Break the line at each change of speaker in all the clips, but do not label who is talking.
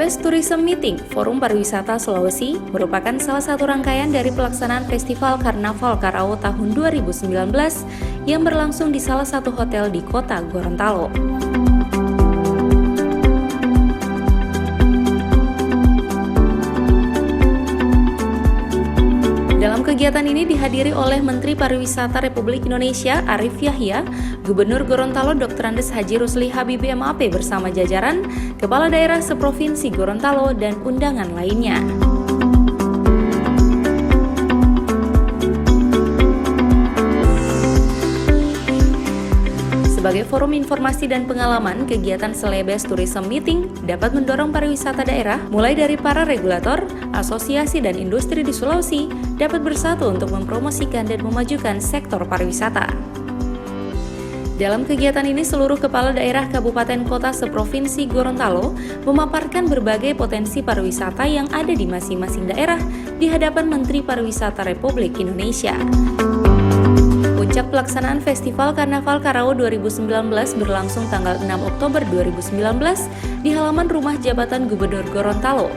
Celebes Tourism Meeting Forum Pariwisata Sulawesi merupakan salah satu rangkaian dari pelaksanaan Festival Karnaval Karawa tahun 2019 yang berlangsung di salah satu hotel di kota Gorontalo. Dalam kegiatan ini dihadiri oleh Menteri Pariwisata Republik Indonesia Arief Yahya, Gubernur Gorontalo Dr. Andes Haji Rusli Habibie MAP bersama jajaran, Kepala Daerah Seprovinsi Gorontalo, dan undangan lainnya. Sebagai forum informasi dan pengalaman, kegiatan Celebes Tourism Meeting dapat mendorong pariwisata daerah, mulai dari para regulator, asosiasi dan industri di Sulawesi, dapat bersatu untuk mempromosikan dan memajukan sektor pariwisata. Dalam kegiatan ini, seluruh kepala daerah kabupaten kota seprovinsi Gorontalo memaparkan berbagai potensi pariwisata yang ada di masing-masing daerah di hadapan Menteri Pariwisata Republik Indonesia. Puncak pelaksanaan Festival Karnaval Karawa 2019 berlangsung tanggal 6 Oktober 2019 di halaman rumah jabatan Gubernur Gorontalo.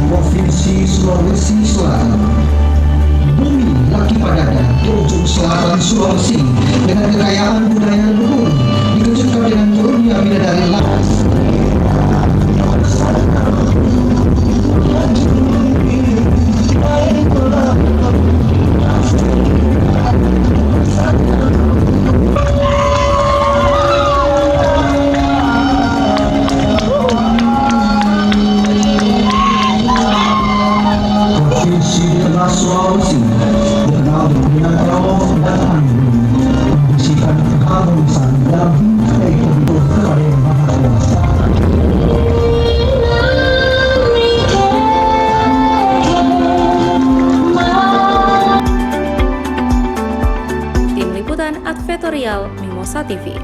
Provinsi Sulawesi Selatan, bumi laki padada ujung selatan Sulawesi dengan kekayaan budaya luhur dikejutkan dengan turunnya bidadari lapas. Sulawesi dikenal dengan Karawa dan angin, membersihkan keharmonisan dalam bingkai bentuk kepada yang maha kuasa.
Tim Liputan Advertorial Mimosa TV.